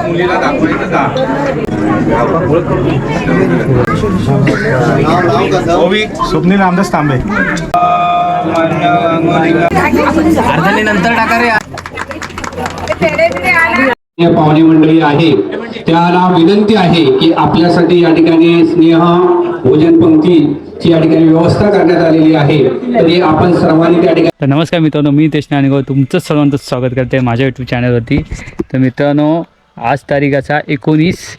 मुलीला दाखवायचं का? स्वप्नील रामदास तांबे. नंतर टाका रे. पाहुणे मंडळी आहे त्याला विनंती आहे की आपल्यासाठी या ठिकाणी स्नेह भोजन पंक्तीची या ठिकाणी व्यवस्था करण्यात आलेली आहे. तरी आपण सर्वांनी त्या ठिकाणी. तर नमस्कार मित्रांनो, मी तेजस्वी आणि तुमचं सर्वांचं स्वागत करते माझ्या यूट्यूब चॅनलवरती. तर मित्रांनो, आज तारीखाचा 19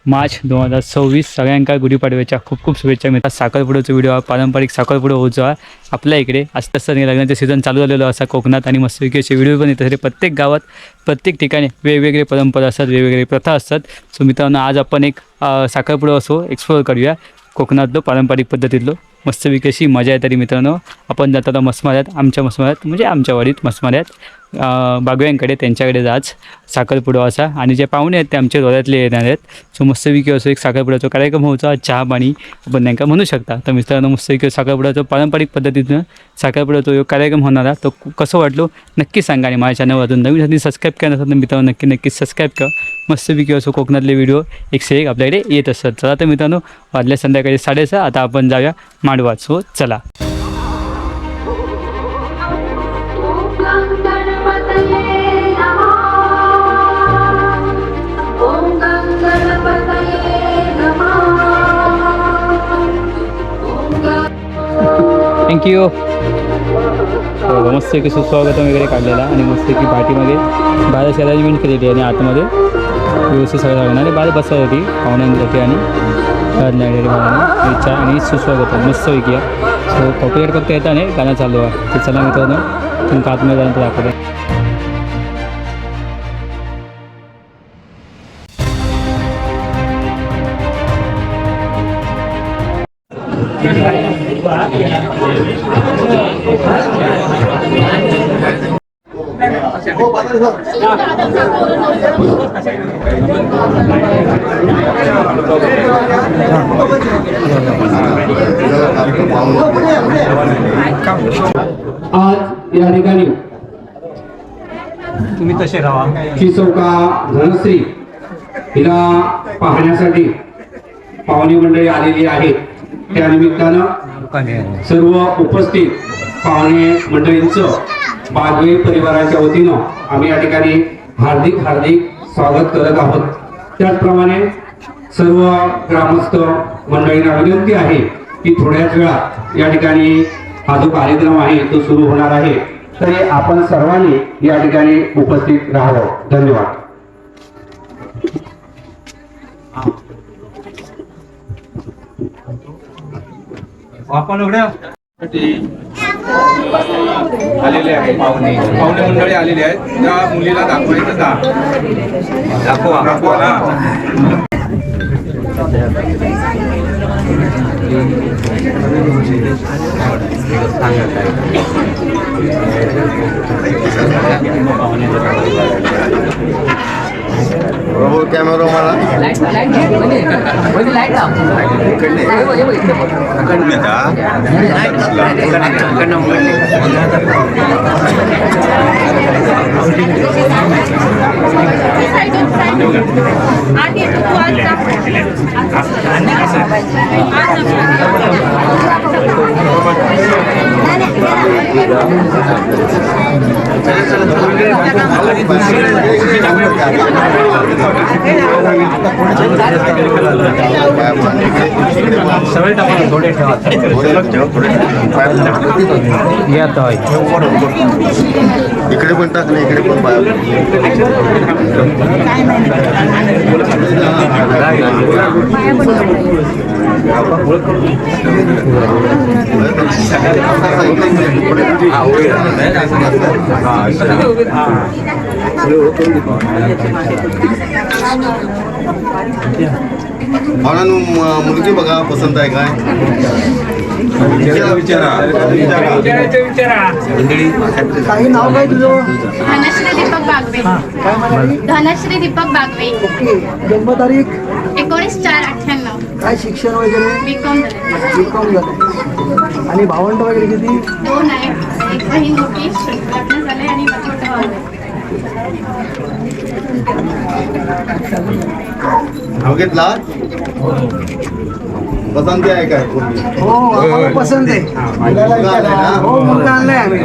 मार्च 2026. सगळ्यांका गुढीपाडव्याच्या खूप खूप शुभेच्छा मिळतात. साखरपुड्याचा व्हिडिओ, पारंपरिक साखरपुडा होता आपल्या इकडे. आज तसं लग्नाचं सीझन चालू झालेलं असा कोकणात आणि मस्तपैकी असे व्हिडिओ पण येतात. प्रत्येक गावात प्रत्येक ठिकाणी वेगवेगळे परंपरा असतात, वेगवेगळे प्रथा असतात. सो मित्रांनो, आज आपण एक साखरपुडा असो एक्सप्लोअर करूया. कोकणातलं पारंपरिक पद्धतीतलं मस्तपैकी अशी मजा आहे. तरी मित्रांनो, आपण जातात मस्माऱ्यात, आमच्या मस्माऱ्यात म्हणजे आमच्या वाडीत मस्माऱ्यात बागव्यांकडे, त्यांच्याकडे आज साखरपुडा असा. आणि जे पाहुणे आहेत ते आमच्या रोऱ्यातले येणार आहेत. सो मस्तपैकी असो एक साखरपुड्याचा कार्यक्रम होता. चहा पाणी आपण त्यांना म्हणू शकता. तर मित्रांनो, मस्तपैकी साखरपुड्याचं पारंपरिक पद्धतीनं साखरपुड्याचा जो कार्यक्रम होणारा तो कसं वाटलो नक्की सांगा. आणि माझ्या चॅनलवरून नवीन साठी सबस्क्राईब केलं नसतं तर मित्रांनो नक्कीच सबस्क्राईब करा. मस्तपैकी असो कोकणातले व्हिडिओ एक से एक आपल्याकडे येत असतात. चला तर मित्रांनो, वाजल्या संध्याकाळी 6:30. आता आपण जाऊया मांडवात. सो चला. थँक्यू. मस्त की सुस्वागतम वगैरे काढलेला आणि मस्त की पाठीमध्ये बाहेर अरेंजमेंट केलेली आणि आतमध्ये व्यवस्थित सगळं लागणार आहे. बाहेर बसायसाठी पाहुण्यांसाठी आणि इच्छा आणि सुस्वागतम मस्तपैकी आहे. सो कॉपीराईट फक्त येतं आणि गाणं चालू आहे. तर चला मित्रांनो, तुमच्या आतमध्ये जाण्याचं दाखवलं. आज या ठिकाणी तुम्ही तसे राहा. चौका धनश्री हिला पाहण्यासाठी पाहुणे मंडळी आलेली आहेत. त्या निमित्तानं सर्व उपस्थित पाहुणे मंडळींचं बागवे परिवाराच्या वतीनं आम्ही या ठिकाणी हार्दिक स्वागत करत आहोत. त्याचप्रमाणे सर्व ग्रामस्थ मंडळींना विनंती आहे की थोड्याच वेळात या ठिकाणी हा जो कार्यक्रम आहे तो सुरू होणार आहे. तरी आपण सर्वांनी या ठिकाणी उपस्थित राहावं. धन्यवाद. आपण उघड्या आलेले आहे पाहुणे मंडळी आलेली आहेत. त्या मुलीला दाखवायचं का? दाखवा ना. कॅमेरा मला सवय टाका थोडे ठेवा. इकडे पण टाकले, इकडे पण पाय. मुलगी बघा, पसंत आहे काय? काही नाव काय तुझं? धनश्री दीपक बागवे. धनश्री दीपक बागवे. ओके. जन्मतारीख 19/4/98. काय शिक्षण वगैरे? बीकॉम झालं. आणि भावंड वगैरे किती? 2 आहेत. एक बहीण मोठी लग्न झाले आणि छोटा भाऊ. नाव घेतला पसंती आहे काय कोणी? हो आम्हाला पसंत आहे मुलगा आलाय ना? हो मुलगा आणलाय आम्ही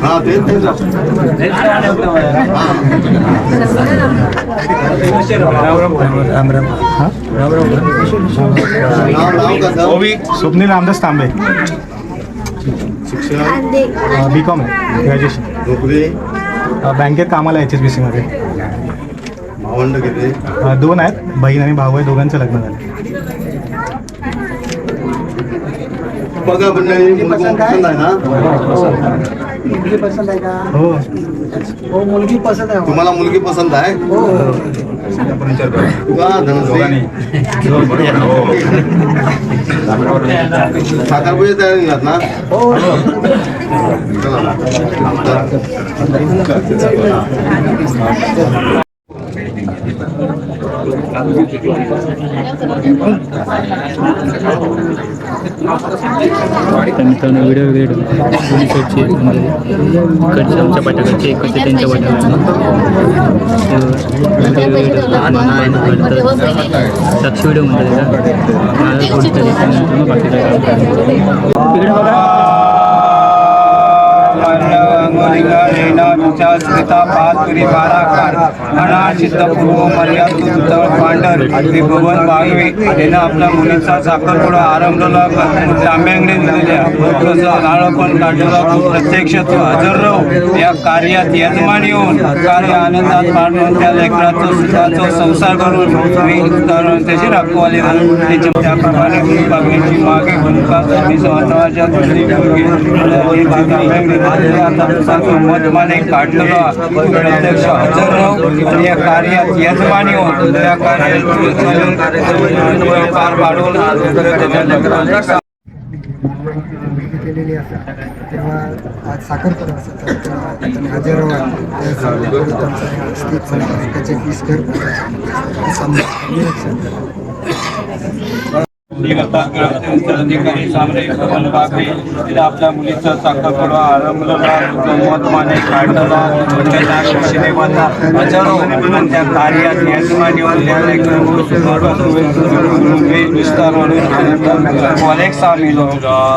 हा तेच नाव कसं ओवी स्वप्नील रामदास तांबे. शिक्षण बी कॉम आहे, ग्रॅज्युएशन. नोकरी बँकेत कामाला HSBC मध्ये. भावंड किती? 2 आहेत, बहीण आणि भाऊ आहे, दोघांचं लग्न झालं. बघा मंडळी मुलगी पसंत पसंत आहे ना? मुलगी पसंत आहे का हो. हो मुलगी पसंत आहे तुम्हाला मुलगी पसंत आहे? हो तुला धनश्री साखरपुडे तयार निघात ना? हो तर मित्रांनो व्हिडिओ वगैरे इकडचे इकडचे आमच्या पाठीकडचे इकडचे त्यांच्या पाठीकडचे साक्षी व्हिडिओ म्हणतात मला थोडी बाकी इकडे बघा भगवान बागवे यानं आपल्या मुलीचा साखरपुडा आरंभला तांब्यांगडे दिलेल्या नारळ पण काढलेला प्रत्यक्ष तो हजर राहू या कार्यात यजमान येऊन कार्य आनंदात पाडून त्या लेकराचा सुखाचा संसार करून त्याची राखवाली घालून त्याप्रमाणे बागवेची मागे भूमिका महत्वाच्या मतमाने काढलेला प्रत्यक्ष हजर राहू या कार्यात यजमान येऊन त्या कार्यात पार पाडून केलेली असतात तेव्हा आज साखरपुडा असतात तेव्हा त्यांनी हजर त्याचे फीस घर अधिकारी सामने भगवान बागवे तिला आपल्या मुलीचा साखरपुडा आरंभला मतमाने काढलेला देवाचा हजर होऊन त्या कार्यात यजमान येऊन विस्तार म्हणून अनेक सामील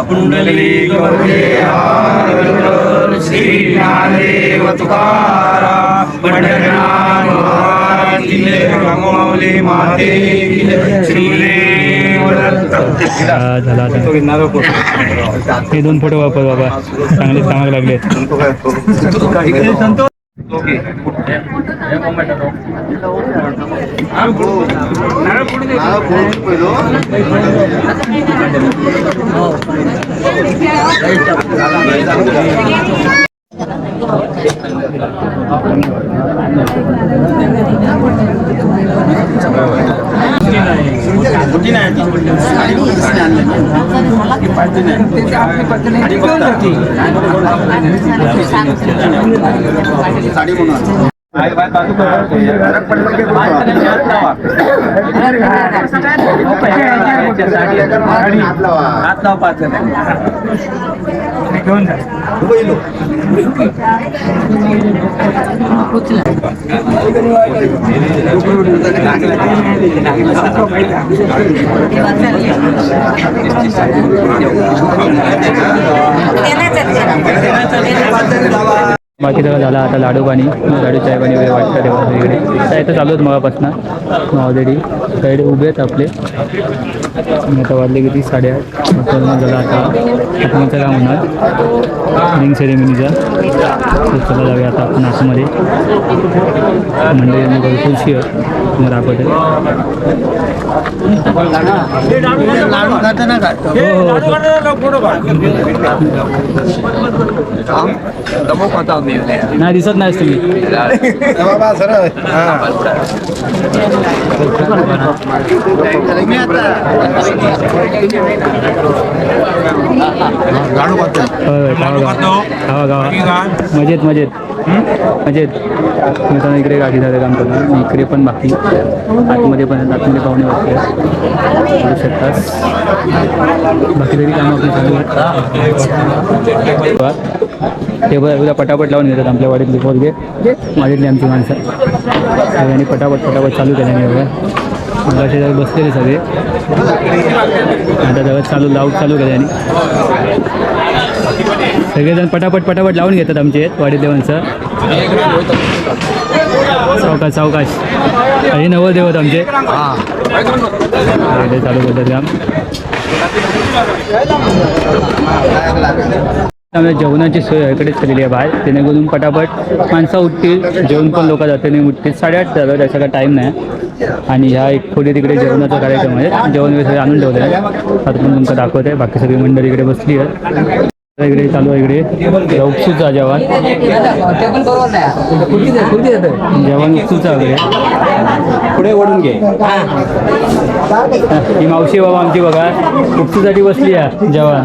कुंडली श्री नादेव तुकारा पंढरनाथ माते श्री झाला हे 2 फोटो वापर बाबा चांगले चांगले लागले. साडी म्हणून बाकी सगळं झालं आता लाडू पाणी चाय पाणी वगैरे वाटतं तेव्हा इकडे काय तर चालू आहेत मगापासून ऑलरेडी साईड उभे आहेत आपले. आता वाजले किती 8:30 झालं आता आत्माचं काम होणार रिंग सेरेमनीचा. चला जाऊया आता आपण आतमध्ये मंडळी भरपूरशी मग दाखवते. नाही दिसत नाहीस तुम्ही. खावा मजेत म्हणजे मित्रांनो इकडे गाडी झालं काम करतो इकडे पण बाकी आतमध्ये पाहुणे बसले करू शकतात बाकी तरी कामं आपली चालू आहेत टेबल उद्या पटापट लावून घेतात आपल्या वाडीतली पोरगे वाडीतली आमची माणसं सगळ्यांनी पटापट चालू केल्याने एवढ्या मग असे बसलेले सगळे आता जवळ चालू केल्याने सगळेजण पटापट लावून घेतात आमचे वाडीतले माणसं सावकाश आणि नवरदेवत आमचे चालू करतात काम आम्हाला जेवणाची सोय इकडेच केलेली आहे बाहेर जेणेकरून पटापट माणसं उठतील जेवण पण लोक जाते उठतील 8:30 झालं त्याचा काही टाईम नाही आणि ह्या एक थोडी तिकडे जेवणाचा कार्यक्रम आहे जेवण वगैरे आणून ठेवलं आहे आता पण तुमचं दाखवत आहे बाकी सगळी मंडळी इकडे बसली आहे इकडे चालू आहे इकडे उपसूचा जेवण उपसूचा वगैरे पुढे ओढून घे ही मावशी बाबा आमची बघा उपसूसाठी बसली आहे जेवण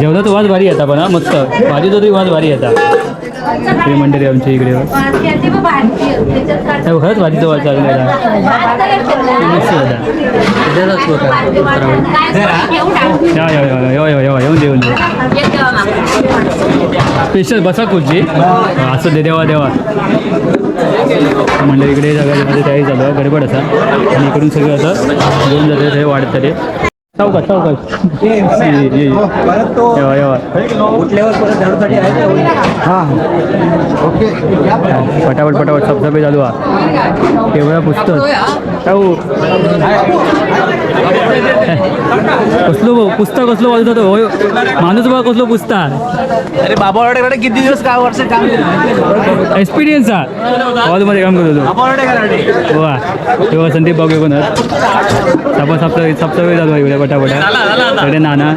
जेवणाचा वास भारी येता पण मस्त भाजी तरी वास भारी येता इकडे मंडळी आमच्या इकडे खरंच भाजीचा वास चालू आहे येऊन जेवण स्पेशल बसा खुर्ची असं दे देवा मंडळी इकडे सगळ्या तयारी चालू आहे गडबड असा आणि इकडून सगळं असं घेऊन जाते ते वाढत तरी सावकाश उठल्यावर परत झाडूसाठी आहे हां ओके पटापट सबसबे चालू आहे एवढा पुस्तक कसलो वाजत होतो माणूस बघा कसलो पुस्तक अरे बाबा वाडेकडे किती दिवस काय वर्ष काम एक्सपिरियन्स आहे हॉलमध्ये काम करत होतो वा तेव्हा संदीप बाबू कोण आपण सप्ताह चालू आहे एवढ्या पटापटा इकडे नाना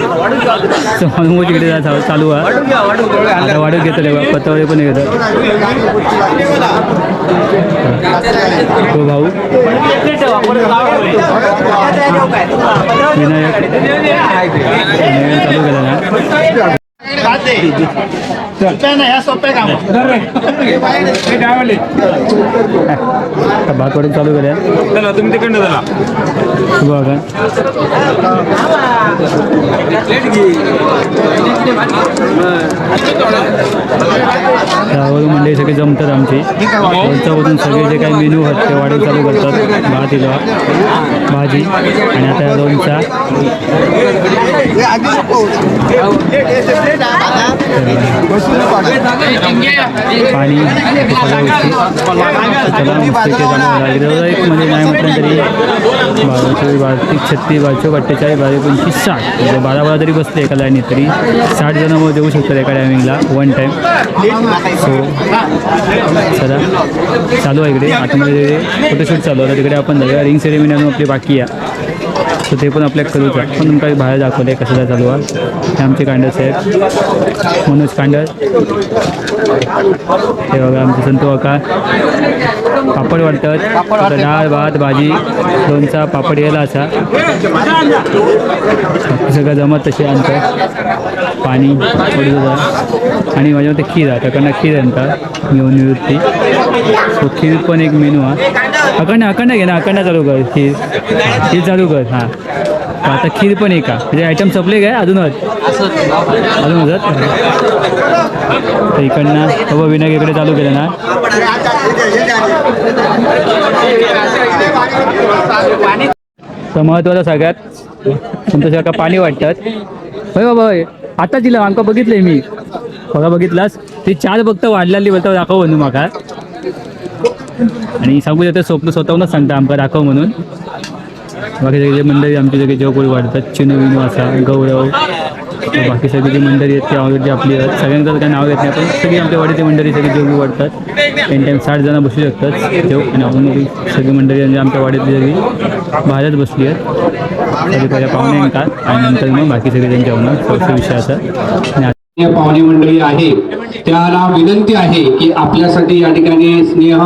समोर इकडे चालू आहे आता वाढत घेतो तेव्हा पत्तावळे पण घेतात तो भाऊ विनायक चालू केला ना भात वाढून चालू केल्या तुम्ही तिकडनं झाला बघा त्यावरून मंडळी सगळे जमतात आमची वरच्यावरून सगळे जे काही मेनू आहेत ते वाढून चालू करतात भात इला भाजी आणि आता लोणचा पाणी एक म्हणजे नाही म्हटलं तरी 36 48 52 60 12 तरी बसले एका लाईनीत तरी 60 जण देऊ शकतात एका टायमिंगला वन टाईम सो चला चालू आहे इकडे आतमध्ये फोटोशूट चालू आहे तिकडे आपण जाऊया रिंग सेरेमनी अजून आपली बाकी आहे सो ते पण आपल्याला करूच आहे पण तुमच्या बाहेर दाखवलं आहे कसं चालू आहे हे आमचे कांडस आहेत मनोज कांडस हे बघा आमचे संतू काका पापड वाटतात डाळ भात भाजी लोणचा पापड यायला असा सगळं जमत तसे आणतात पाणी थोडं आणि माझ्या मते खीर आहे त्याकडनं खीर आणतात घेऊन निवृत्ती सो खीर पण एक मेनू आहे अखंड घे ना अखंड चालू कर खीर चालू कर हां आता खीर पण एक आहे म्हणजे आयटम संपले काय अजूनच तर इकडनं बाबा विनायक इकडे चालू केलं ना तर महत्त्वाचं सगळ्यात तुमचं का पाणी वाटतात होय बाबा आता दिलं आमका बघितलंय मी बघा बघितलास ती 4 फक्त वाढलेली बोलता दाखव म्हणून माका आणि सांगू देतं स्वप्न स्वतःहूनच सांगता आमका दाखव म्हणून बाकी सगळे मंडळी आमची सगळे जेवपोळी वाढतात चिनू विनू असा गौरव बाकी सगळी जी मंडळी आहेत ती आवडते आपली आहेत सगळ्यांचं काही नाव घेत नाही पण सगळी आमच्या वाडीची मंडळी सगळी जेवढी वाढतात एन टाईम 60 जण बसू शकतात जेव आणि आपण सगळी मंडळी म्हणजे आमच्या वाडीतली सगळी बाहेरच बसली आहेत सगळी पहिल्या पाहुणे येतात आणि नंतर मग बाकी सगळे त्यांच्या जेवण सगळं विषयाचा आणि पाहुणे मंडळी आहे त्याला विनंती आहे की आपल्यासाठी या ठिकाणी स्नेह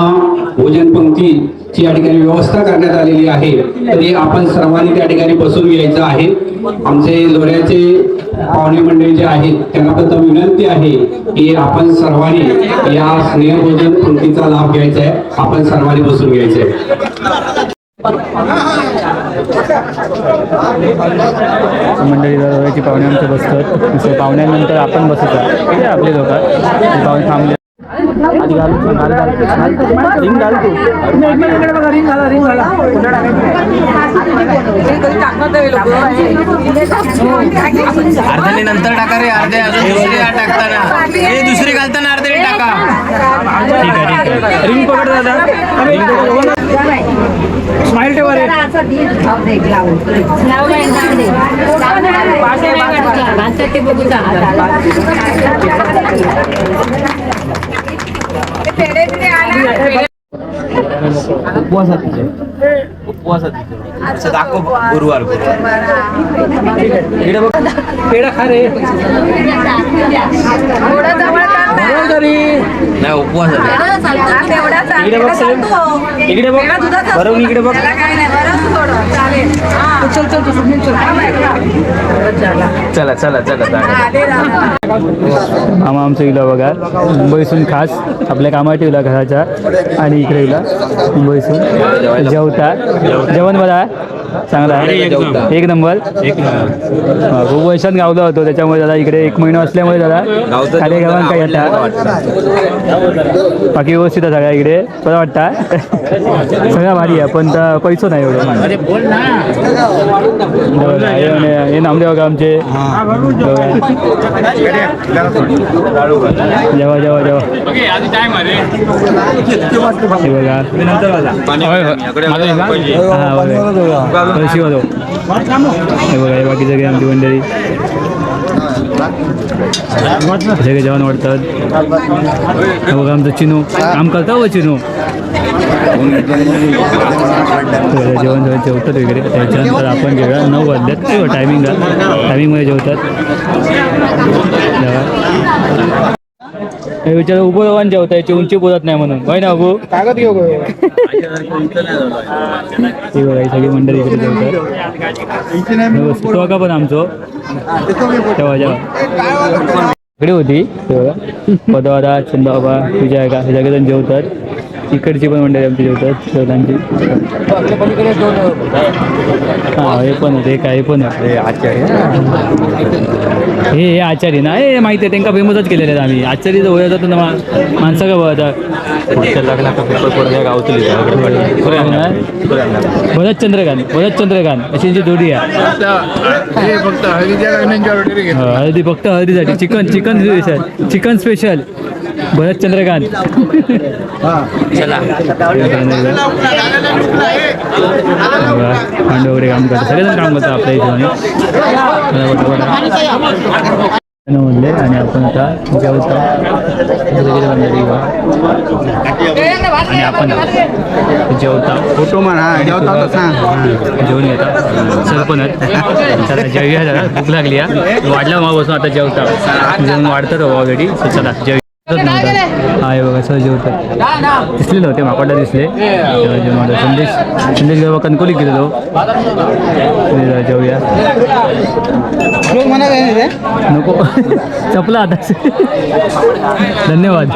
भोजन पंक्ती ची या ठिकाणी व्यवस्था करण्यात आलेली आहे, तरी आपण सर्वांनी त्या ठिकाणी बसून घ्यायचं आहे. आमचे लोऱ्याचे पाहुणे मंडळी जे आहेत त्यांना पण विनंती आहे की आपण सर्वांनी या स्नेहभोजन पंक्तीचा लाभ घ्यायचा आहे. आपण सर्वांनी बसून घ्यायचं आहे. मंडळी दरवेळेची पाहुणे आमचे बसतात, तसं पाहुण्यानंतर आपण बसायचं. ते आपले लोक पाहुणे थांबले. आधी घाल रिंग घाल तू. अर्ध्याने नंतर टाका रे, अर्धे अजून दुसरी टाकताना दुसरी घालताना अर्धे टाका. ठीक आहे. रिंग पकड दादा. स्माइल ठेवा रे. असं दाखव गुरुवार पेढा खा रे. नाही उपवास इकडे बघ सलीम. इकडे बघ बरोबर. इकडे बघ. चला चला चला. आम्हा आमचं इला बघा मुंबईसून खास आपल्या कामात ठेवला घराच्या आणि इकडे इला मुंबईसून जेवता. जेवण बघा चांगला आहे, एक नंबर. खूप वर्षात गावला होतो त्याच्यामुळे दादा इकडे 1 महिना असल्यामुळे दादा खाली गावात काय येतात. बाकी व्यवस्थित आहे सगळ्या इकडे बरं वाटतं. सगळ्या भारी आहे पण पैसो नाही एवढं. हे नामदेव बघा आमचे. जेव्हा जेव्हा जेव्हा शिवतो हे बघा. हे बाकी सगळे आमची मंडळी सगळे जेवण वाटतात. हे बघा आमचं चिनू काम करता हो. चिनू जेवण जेवतात वगैरे. त्याच्यानंतर आपण जेव्हा 9 वाजल्यात टायमिंगमध्ये जेवतात. हे विचार उभं राहून जेवता याची उंची बोलत नाही म्हणून होय ना उभं कागद घेऊ. हे बघा सगळी मंडळी इकडे जेवतात. तो का पण आमचं तेव्हा जेव्हा इकडे होती तेव्हा पदवादा चंदाबाबा तुझ्या आहे का हे सगळेजण जेवतात. इकडची पण मंडळी आमची जेवतात जेवतांची. हां हे पण होते काय पण होते आचार्य. हे आचार्य ना हे माहिती आहे त्यांना फेमसच केलेले आहेत आम्ही. आचार्य ओळख जातो ना माणसं का बघा भरत चंद्रकांत अशी जी जोडी आहे. हळदी फक्त हळदीसाठी चिकन स्पेशल भरत चंद्रकांत. पांडव वगैरे काम करतात सगळेजण काम करतात आपल्या हिशोबाने म्हणले. आणि आपण आता जेवतो आणि आपण जेवता फोटो म्हणा जेवून घेता सर पण चला जेवूया. जरा भूक लागली आहे वाढला मग बसून आता जेवता. जेवण वाढतात ऑलरेडी. चला जेव. हा हे बघा सर जेवतात. दिसलेलं होते मापाडला दिसले जेवण. संदेश जेव्हा कणकोली गेलेलो. जेवूया नको चपला आता. धन्यवाद.